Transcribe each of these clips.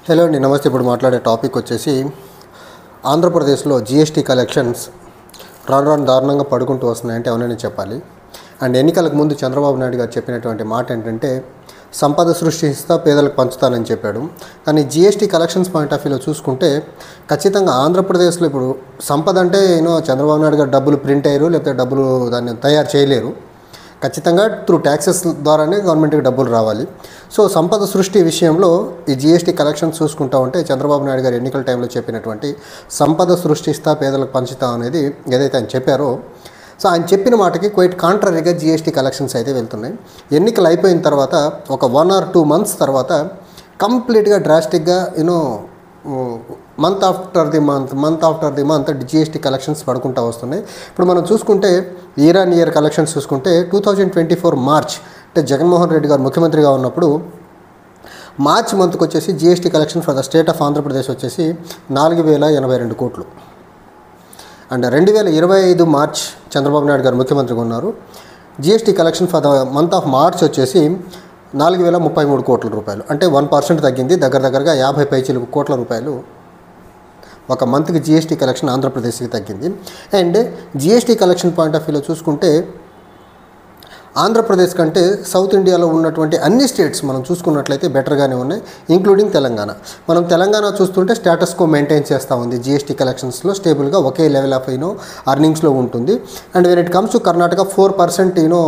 Hello అండి, నమస్తే. ఇప్పుడు మాట్లాడే టాపిక్ వచ్చేసి ఆంధ్రప్రదేశ్లో జిఎస్టీ కలెక్షన్స్ రాను దారుణంగా పడుకుంటూ వస్తున్నాయంటే అవునని చెప్పాలి. అండ్ ఎన్నికలకు ముందు చంద్రబాబు నాయుడు గారు చెప్పినటువంటి మాట ఏంటంటే సంపద సృష్టిస్తా పేదలకు పంచుతానని చెప్పాడు. కానీ జిఎస్టీ కలెక్షన్స్ పాయింట్ ఆఫ్ వ్యూలో చూసుకుంటే ఖచ్చితంగా ఆంధ్రప్రదేశ్లో ఇప్పుడు సంపద అంటే చంద్రబాబు నాయుడు గారు డబ్బులు ప్రింట్ అయ్యారు, లేకపోతే డబ్బులు దాన్ని తయారు చేయలేరు. ఖచ్చితంగా త్రూ ట్యాక్సెస్ ద్వారానే గవర్నమెంట్కి డబ్బులు రావాలి. సో సంపద సృష్టి విషయంలో ఈ జిఎస్టీ కలెక్షన్స్ చూసుకుంటా ఉంటే చంద్రబాబు నాయుడు గారు ఎన్నికల టైంలో చెప్పినటువంటి సంపద సృష్టిస్తా పేదలకు పంచుతా అనేది ఏదైతే ఆయన చెప్పారో, సో ఆయన చెప్పిన మాటకి క్వైట్ కాంట్రరీగా జిఎస్టీ కలెక్షన్స్ అయితే వెళ్తున్నాయి. ఎన్నికలు అయిపోయిన తర్వాత ఒక 1 or 2 months తర్వాత కంప్లీట్గా డ్రాస్టిక్గా month after the month GST collections పడుకుంటూ వస్తున్నాయి. ఇప్పుడు మనం చూసుకుంటే ఇయర్ కలెక్షన్స్ చూసుకుంటే 2024 మార్చ్ అంటే జగన్మోహన్ రెడ్డి గారు ముఖ్యమంత్రిగా ఉన్నప్పుడు మార్చ్ మంత్కి వచ్చేసి GST collection for the state of Andhra Pradesh వచ్చేసి 4082 కోట్లు. అండ్ 2025 మార్చ్ చంద్రబాబు నాయుడు గారు ముఖ్యమంత్రిగా ఉన్నారు. GST collection for the month of March వచ్చేసి 4033 కోట్ల రూపాయలు, అంటే 1% తగ్గింది. దగ్గరగా 50 పైచీలకు కోట్ల రూపాయలు ఒక మంత్కి జిఎస్టీ కలెక్షన్ ఆంధ్రప్రదేశ్కి తగ్గింది. And GST collection point of వ్యూలో చూసుకుంటే ఆంధ్రప్రదేశ్ కంటే సౌత్ ఇండియాలో ఉన్నటువంటి అన్ని స్టేట్స్ మనం చూసుకున్నట్లయితే బెటర్గానే ఉన్నాయి, ఇంక్లూడింగ్ తెలంగాణ. మనం తెలంగాణ చూస్తుంటే స్టేటస్ కో మెయింటైన్ చేస్తూ ఉంది. జిఎస్టీ కలెక్షన్స్లో స్టేబుల్గా ఒకే లెవెల్ ఆఫ్ అర్నింగ్స్లో ఉంటుంది. And when it comes to Karnataka 4%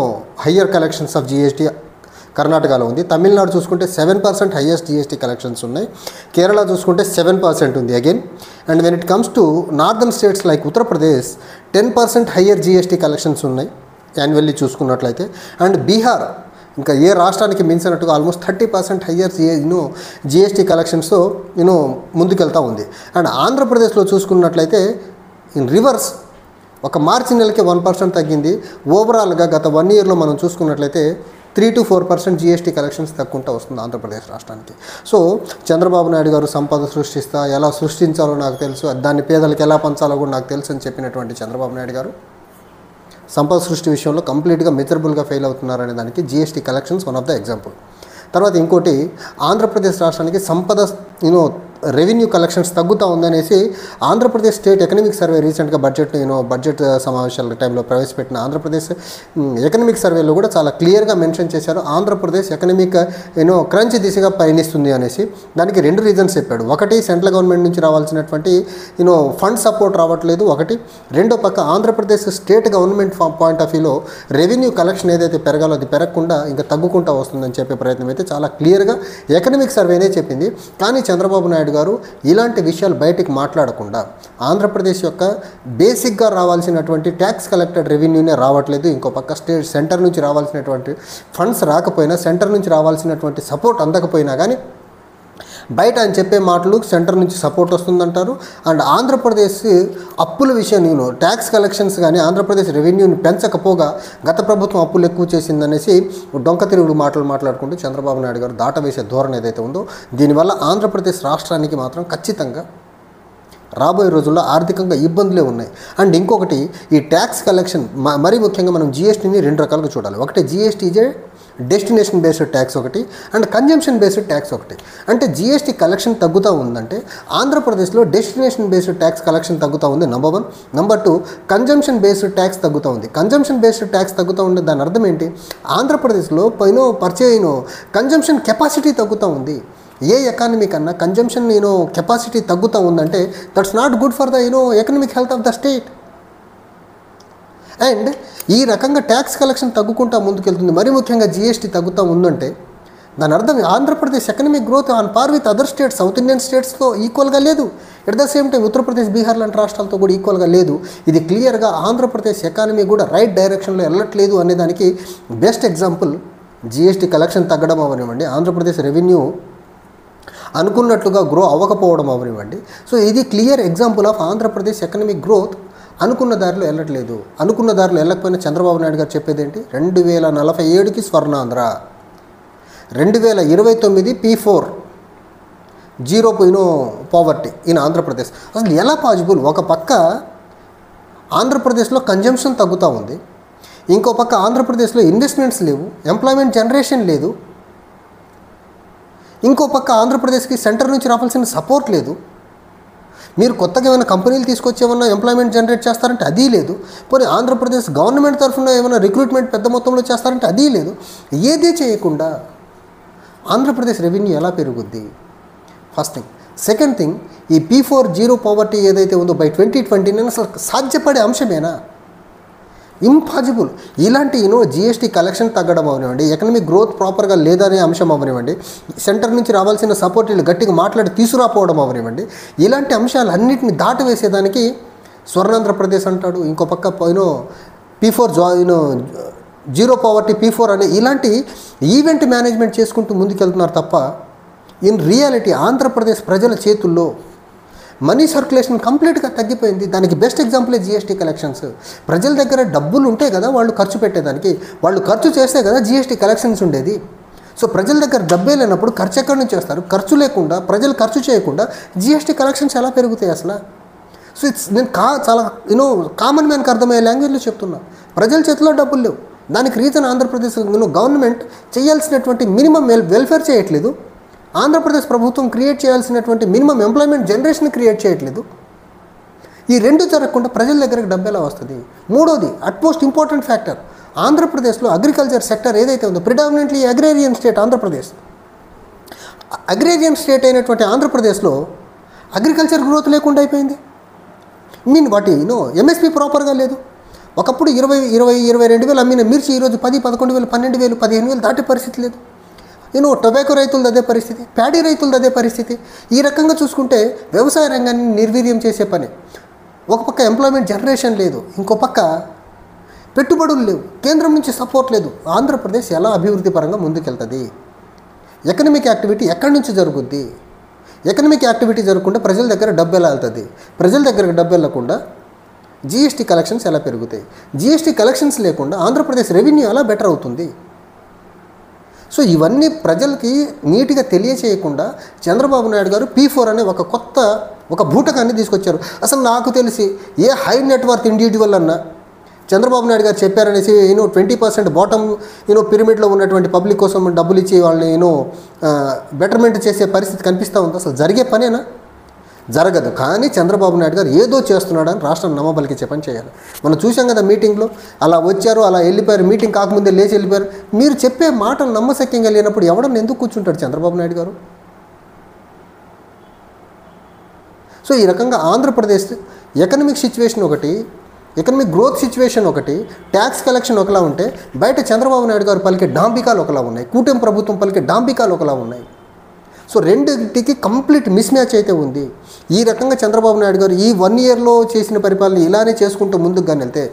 higher collections of GST కర్ణాటకలో ఉంది. తమిళనాడు చూసుకుంటే 7% హైయెస్ట్ జిఎస్టీ కలెక్షన్స్ ఉన్నాయి. కేరళ చూసుకుంటే 7% ఉంది again. And when it comes to northern states like Uttar Pradesh 10% higher GST collections ఉన్నాయి యాన్యువల్లీ చూసుకున్నట్లయితే. అండ్ బీహార్ ఇంకా ఏ రాష్ట్రానికి మించినట్టుగా ఆల్మోస్ట్ 30% హయ్యర్ జిఎస్టీ కలెక్షన్స్తో ముందుకెళ్తూ ఉంది. అండ్ ఆంధ్రప్రదేశ్లో చూసుకున్నట్లయితే ఇన్ రివర్స్ ఒక మార్చి నెలకి 1% తగ్గింది. ఓవరాల్గా గత 1 yearలో మనం చూసుకున్నట్లయితే 3 to 4% జిఎస్టీ కలెక్షన్స్ తగ్గుంటూ వస్తుంది ఆంధ్రప్రదేశ్ రాష్ట్రానికి. సో చంద్రబాబు నాయుడు గారు సంపద సృష్టిస్తా, ఎలా సృష్టించాలో నాకు తెలుసు, దాన్ని పేదలకు ఎలా పంచాలో కూడా నాకు తెలుసు అని చెప్పినటువంటి చంద్రబాబు నాయుడు గారు సంపద సృష్టి విషయంలో కంప్లీట్గా మిజరబుల్గా ఫెయిల్ అవుతున్నారనే దానికి GST collections one of the example. తర్వాత ఇంకోటి, ఆంధ్రప్రదేశ్ రాష్ట్రానికి సంపద రెవెన్యూ కలెక్షన్స్ తగ్గుతూ ఉందనేసి ఆంధ్రప్రదేశ్ స్టేట్ ఎకనామిక్ సర్వే రీసెంట్గా బడ్జెట్ సమావేశాల టైంలో ప్రవేశపెట్టిన ఆంధ్రప్రదేశ్ ఎకనామిక్ సర్వేలో కూడా చాలా క్లియర్గా మెన్షన్ చేశారు. ఆంధ్రప్రదేశ్ ఎకనామిక్ క్రంచ్ దిశగా పయనిస్తుంది అనేసి. దానికి 2 రీజన్స్ చెప్పాడు. ఒకటి, సెంట్రల్ గవర్నమెంట్ నుంచి రావాల్సినటువంటి ఫండ్ సపోర్ట్ రావట్లేదు ఒకటి. రెండో పక్క Andhra Pradesh state government point of వ్యూలో రెవెన్యూ కలెక్షన్ ఏదైతే పెరగాలో అది పెరగకుండా ఇంకా తగ్గుకుంటూ వస్తుందని చెప్పే ప్రయత్నం అయితే చాలా క్లియర్గా ఎకనామిక్ సర్వేనే చెప్పింది. కానీ చంద్రబాబు నాయుడు గారు ఇలాంటి విషయాలు బయటికి మాట్లాడకుండా ఆంధ్రప్రదేశ్ యొక్క బేసిక్గా రావాల్సినటువంటి ట్యాక్స్ కలెక్టెడ్ రెవెన్యూనే రావట్లేదు. ఇంకో పక్క సెంటర్ నుంచి రావాల్సినటువంటి ఫండ్స్ రాకపోయినా, సెంటర్ నుంచి రావాల్సినటువంటి సపోర్ట్ అందకపోయినా కానీ బయట ఆయన చెప్పే మాటలు సెంటర్ నుంచి సపోర్ట్ వస్తుందంటారు. అండ్ ఆంధ్రప్రదేశ్ అప్పుల విషయం ట్యాక్స్ కలెక్షన్స్ కానీ ఆంధ్రప్రదేశ్ రెవెన్యూని పెంచకపోగా గత ప్రభుత్వం అప్పులు ఎక్కువ చేసిందనేసి డొంక తిరుగుడు మాట్లాడుకుంటూ చంద్రబాబు నాయుడు గారు దాటవేసే ధోరణి ఏదైతే ఉందో, దీనివల్ల ఆంధ్రప్రదేశ్ రాష్ట్రానికి మాత్రం ఖచ్చితంగా రాబోయే రోజుల్లో ఆర్థికంగా ఇబ్బందులే ఉన్నాయి. అండ్ ఇంకొకటి, ఈ ట్యాక్స్ కలెక్షన్ మరీ ముఖ్యంగా మనం జిఎస్టీని 2 రకాలుగా చూడాలి. ఒకటి జిఎస్టీజే డెస్టినేషన్ బేస్డ్ ట్యాక్స్ ఒకటి, అండ్ కన్జంప్షన్ బేస్డ్ ట్యాక్స్ ఒకటి. అంటే జిఎస్టీ కలెక్షన్ తగ్గుతూ ఉందంటే ఆంధ్రప్రదేశ్లో డెస్టినేషన్ బేస్డ్ ట్యాక్స్ కలెక్షన్ తగ్గుతూ ఉంది, number 1. Number 2, consumption based tax తగ్గుతూ ఉంది. కన్జంప్షన్ బేస్డ్ ట్యాక్స్ తగ్గుతూ ఉండే దాని అర్థం ఏంటి? ఆంధ్రప్రదేశ్లో కన్జంప్షన్ కెపాసిటీ తగ్గుతూ ఉంది. ఏ ఎకానమీ కన్నా కన్జంప్షన్ కెపాసిటీ తగ్గుతూ ఉందంటే that's not good for the economic health of the state. And ఈ రకంగా ట్యాక్స్ కలెక్షన్ తగ్గుకుంటూ ముందుకెళ్తుంది. మరీ ముఖ్యంగా జిఎస్టీ తగ్గుతూ ఉందంటే దాని అర్థం Andhra Pradesh economic growth on par with other states, south Indian స్టేట్స్తో ఈక్వల్గా లేదు. At the same time Uttar Pradesh, Bihar లాంటి రాష్ట్రాలతో కూడా ఈక్వల్గా లేదు. ఇది క్లియర్గా ఆంధ్రప్రదేశ్ ఎకానమీ కూడా రైట్ డైరెక్షన్లో వెళ్ళట్లేదు అనేదానికి బెస్ట్ ఎగ్జాంపుల్ జిఎస్టీ కలెక్షన్ తగ్గడం అవనివ్వండి, ఆంధ్రప్రదేశ్ రెవెన్యూ అనుకున్నట్లుగా గ్రో అవ్వకపోవడం అవనివ్వండి. సో ఇది clear example of Andhra Pradesh economic growth అనుకున్న దారిలో వెళ్ళట్లేదు. అనుకున్న దారిలో వెళ్ళకపోయినా చంద్రబాబు నాయుడు గారు చెప్పేది ఏంటి? 2047కి Swarnandhra, 2029 P4 zero poverty in Andhra Pradesh. అసలు ఎలా పాసిబుల్? ఒక పక్క ఆంధ్రప్రదేశ్లో కన్జంప్షన్ తగ్గుతూ ఉంది, ఇంకో పక్క ఆంధ్రప్రదేశ్లో ఇన్వెస్ట్మెంట్స్ లేవు, ఎంప్లాయ్మెంట్ జనరేషన్ లేదు. ఇంకో పక్క ఆంధ్రప్రదేశ్కి సెంటర్ నుంచి రావాల్సిన సపోర్ట్ లేదు. మీరు కొత్తగా ఏమైనా కంపెనీలు తీసుకొచ్చి ఏమైనా ఎంప్లాయ్మెంట్ జనరేట్ చేస్తారంటే అది లేదు. పోనీ ఆంధ్రప్రదేశ్ గవర్నమెంట్ తరఫున ఏమైనా రిక్రూట్మెంట్ పెద్ద మొత్తంలో చేస్తారంటే అది లేదు. ఏదే చేయకుండా ఆంధ్రప్రదేశ్ రెవెన్యూ ఎలా పెరుగుద్ది? First thing. సెకండ్ థింగ్, ఈ P4 జీరో పావర్టీ ఏదైతే ఉందో బై 2020 అసలు సాధ్యపడే అంశమేనా? ఇంపాసిబుల్. ఇలాంటి జిఎస్టీ కలెక్షన్ తగ్గడం అవనివ్వండి, ఎకనామిక్ గ్రోత్ ప్రాపర్గా లేదనే అంశం అవనివ్వండి, సెంటర్ నుంచి రావాల్సిన సపోర్ట్ వీళ్ళు గట్టిగా మాట్లాడి తీసుకురాపోవడం అవనివ్వండి, ఇలాంటి అంశాలన్నింటినీ దాటివేసేదానికి స్వర్ణాంధ్రప్రదేశ్ అంటాడు, ఇంకో పక్క P4 జీరో పావర్టీ P4 అనే ఇలాంటి ఈవెంట్ మేనేజ్మెంట్ చేసుకుంటూ ముందుకెళ్తున్నారు తప్ప ఇన్ రియాలిటీ ఆంధ్రప్రదేశ్ ప్రజల చేతుల్లో మనీ సర్క్యులేషన్ కంప్లీట్గా తగ్గిపోయింది. దానికి బెస్ట్ ఎగ్జాంపులే జిఎస్టీ కలెక్షన్స్. ప్రజల దగ్గర డబ్బులు ఉంటే కదా వాళ్ళు ఖర్చు పెట్టేదానికి, వాళ్ళు ఖర్చు చేస్తే కదా జిఎస్టీ కలెక్షన్స్ ఉండేది. సో ప్రజల దగ్గర డబ్బే లేనప్పుడు ఖర్చు ఎక్కడి నుంచి చేస్తారు? ఖర్చు లేకుండా, ప్రజలు ఖర్చు చేయకుండా జిఎస్టీ కలెక్షన్స్ ఎలా పెరుగుతాయి అసలు? సో నేను చాలా కామన్ మ్యాన్కి అర్థమయ్యే లాంగ్వేజ్లో చెప్తున్నా. ప్రజల చేతిలో డబ్బులు లేవు. దానికి రీజన్ ఆంధ్రప్రదేశ్ గవర్నమెంట్ చేయాల్సినటువంటి మినిమం వెల్ఫేర్ చేయట్లేదు. ఆంధ్రప్రదేశ్ ప్రభుత్వం క్రియేట్ చేయాల్సినటువంటి మినిమం ఎంప్లాయ్మెంట్ జనరేషన్ క్రియేట్ చేయట్లేదు. ఈ రెండు జరగకుండా ప్రజల దగ్గరకు డబ్బు ఎలా వస్తుంది? మూడోది, అట్మోస్ట్ ఇంపార్టెంట్ ఫ్యాక్టర్, ఆంధ్రప్రదేశ్లో అగ్రికల్చర్ సెక్టర్ ఏదైతే ఉందో, predominantly agrarian state Andhra Pradesh. Agrarian state అయినటువంటి ఆంధ్రప్రదేశ్లో అగ్రికల్చర్ గ్రోత్ లేకుండా అయిపోయింది. వాటి ఎంఎస్పీ ప్రాపర్గా లేదు. ఒకప్పుడు 22,000 అమ్మిన మిర్చి ఈరోజు 10,000, 11,000, 12,000, 15,000 దాటే పరిస్థితి లేదు. టొబాకో రైతులది అదే పరిస్థితి, ప్యాడీ రైతులది అదే పరిస్థితి. ఈ రకంగా చూసుకుంటే వ్యవసాయ రంగాన్ని నిర్వీర్యం చేసే పని. ఒక పక్క ఎంప్లాయ్మెంట్ జనరేషన్ లేదు, ఇంకో పక్క పెట్టుబడులు లేవు, కేంద్రం నుంచి సపోర్ట్ లేదు. ఆంధ్రప్రదేశ్ ఎలా అభివృద్ధి పరంగా ముందుకెళ్తుంది? ఎకనామిక్ యాక్టివిటీ ఎక్కడి నుంచి జరుగుద్ది? ఎకనామిక్ యాక్టివిటీ జరగకుండా ప్రజల దగ్గర డబ్బు ఎలా వెళ్తుంది? ప్రజల దగ్గరకు డబ్బు వెళ్ళకుండా జిఎస్టీ కలెక్షన్స్ ఎలా పెరుగుతాయి? జిఎస్టీ కలెక్షన్స్ లేకుండా ఆంధ్రప్రదేశ్ రెవెన్యూ ఎలా బెటర్ అవుతుంది? సో ఇవన్నీ ప్రజలకి నీట్గా తెలియచేయకుండా చంద్రబాబు నాయుడు గారు P4 అనే ఒక బూటకాన్ని తీసుకొచ్చారు. అసలు నాకు తెలిసి ఏ హై నెట్వర్త్ ఇండివిజువల్ అన్నా చంద్రబాబు నాయుడు గారు చెప్పారనేసి 20% బాటమ్ పిరమిడ్లో ఉన్నటువంటి పబ్లిక్ కోసం డబ్బులు ఇచ్చి వాళ్ళని బెటర్మెంట్ చేసే పరిస్థితి కనిపిస్తూ ఉంది. అసలు జరిగే పనేనా? జరగదు. కానీ చంద్రబాబు నాయుడు గారు ఏదో చేస్తున్నాడని రాష్ట్రం నమ్మబలికి పని చేయాలి. మనం చూసాం కదా మీటింగ్లో, అలా వచ్చారు, అలా వెళ్ళిపోయారు, మీటింగ్ కాకముందే లేచి వెళ్ళిపోయారు. మీరు చెప్పే మాటలు నమ్మశక్యంగా లేనప్పుడు ఎవడన్నా ఎందుకు కూర్చుంటాడు చంద్రబాబు నాయుడు గారు? సో ఈ రకంగా ఆంధ్రప్రదేశ్ ఎకనామిక్ సిచ్యువేషన్ ఒకటి, ఎకనామిక్ గ్రోత్ సిచ్యువేషన్ ఒకటి, ట్యాక్స్ కలెక్షన్ ఒకలా ఉంటే బయట చంద్రబాబు నాయుడు గారు పలికే డాంబికాలు ఒకలా ఉన్నాయి, కూటమి ప్రభుత్వం పలికే డాంబికాలు ఒకలా ఉన్నాయి. సో రెండింటికి కంప్లీట్ మిస్ మ్యాచ్ అయితే ఉంది. ఈ రకంగా చంద్రబాబు నాయుడు గారు ఈ 1 ఇయర్లో చేసిన పరిపాలన ఇలానే చేసుకుంటూ ముందుకు కానీ వెళ్తే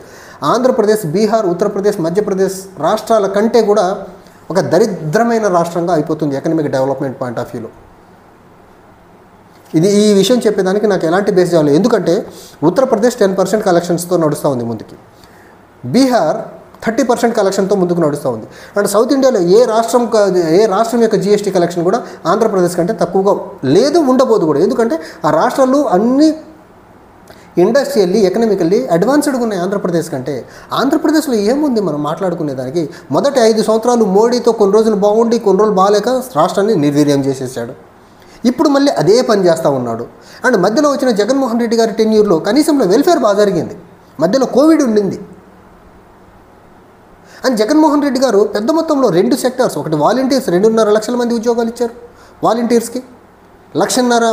ఆంధ్రప్రదేశ్, బీహార్, ఉత్తరప్రదేశ్, మధ్యప్రదేశ్ రాష్ట్రాల కంటే కూడా ఒక దరిద్రమైన రాష్ట్రంగా అయిపోతుంది ఎకనామిక్ డెవలప్మెంట్ పాయింట్ ఆఫ్ వ్యూలో. ఈ విషయం చెప్పేదానికి నాకు ఎలాంటి బేస్ కావాలి. ఎందుకంటే ఉత్తరప్రదేశ్ 10% కలెక్షన్స్తో నడుస్తూ ఉంది ముందుకి, బీహార్ 30% కలెక్షన్తో ముందుకు నడుస్తూ ఉంది. అండ్ సౌత్ ఇండియాలో ఏ రాష్ట్రం యొక్క జిఎస్టీ కలెక్షన్ కూడా ఆంధ్రప్రదేశ్ కంటే తక్కువగా లేదు, ఉండబోదు కూడా. ఎందుకంటే ఆ రాష్ట్రాలు అన్ని ఇండస్ట్రియల్లీ, ఎకనామికల్లీ అడ్వాన్స్డ్గా ఉన్నాయి ఆంధ్రప్రదేశ్ కంటే. ఆంధ్రప్రదేశ్లో ఏముంది మనం మాట్లాడుకునేదానికి? మొదటి 5 సంవత్సరాలు మోడీతో కొన్ని రోజులు బాగుండి కొన్ని రోజులు బాగాలేక రాష్ట్రాన్ని నిర్వీర్యం చేసేసాడు. ఇప్పుడు మళ్ళీ అదే పని చేస్తూ ఉన్నాడు. అండ్ మధ్యలో వచ్చిన జగన్మోహన్ రెడ్డి గారి టెన్యూర్లో కనీసంలో వెల్ఫేర్ బాగా జరిగింది, మధ్యలో కోవిడ్ ఉండింది. అండ్ జగన్మోహన్ రెడ్డి గారు పెద్ద మొత్తంలో 2 సెక్టార్స్, ఒకటి వాలంటీర్స్, 2.5 లక్షల మంది ఉద్యోగాలు ఇచ్చారు వాలంటీర్స్కి, 1.5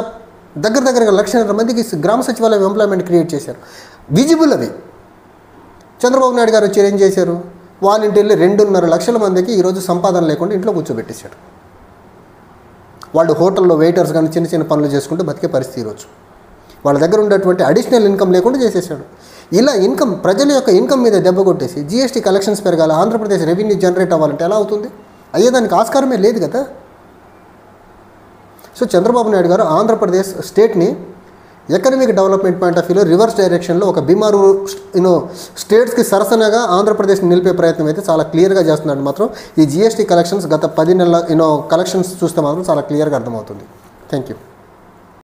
దగ్గరగా 1.5 మందికి గ్రామ సచివాలయం ఎంప్లాయ్మెంట్ క్రియేట్ చేశారు. విజిబుల్ అవి. చంద్రబాబు నాయుడు గారు వచ్చి ఏం చేశారు? వాలంటీర్లు 2.5 లక్షల మందికి ఈరోజు సంపాదన లేకుండా ఇంట్లో కూర్చోబెట్టేశాడు. వాళ్ళు హోటల్లో వెయిటర్స్ కానీ చిన్న చిన్న పనులు చేసుకుంటూ బతికే పరిస్థితి ఈరోజు. వాళ్ళ దగ్గర ఉండేటువంటి అడిషనల్ ఇన్కమ్ లేకుండా చేసేసాడు. ఇలా ప్రజల యొక్క ఇన్కమ్ మీద దెబ్బ కొట్టేసి జిఎస్టీ కలెక్షన్స్ పెరగాలి, ఆంధ్రప్రదేశ్ రెవెన్యూ జనరేట్ అవ్వాలంటే ఎలా అవుతుంది? అయ్యేదానికి ఆస్కారమే లేదు కదా. సో చంద్రబాబు నాయుడు గారు ఆంధ్రప్రదేశ్ స్టేట్ని ఎకనామిక్ డెవలప్మెంట్ పాయింట్ ఆఫ్ వ్యూలో రివర్స్ డైరెక్షన్లో ఒక బీమారు స్టేట్స్కి సరసనగా ఆంధ్రప్రదేశ్ని నిలిపే ప్రయత్నం అయితే చాలా క్లియర్గా చేస్తున్నాడు. మాత్రం ఈ జిఎస్టీ కలెక్షన్స్ గత 10 నెలల కలెక్షన్స్ చూస్తే మాత్రం చాలా క్లియర్గా అర్థమవుతుంది. Thank you.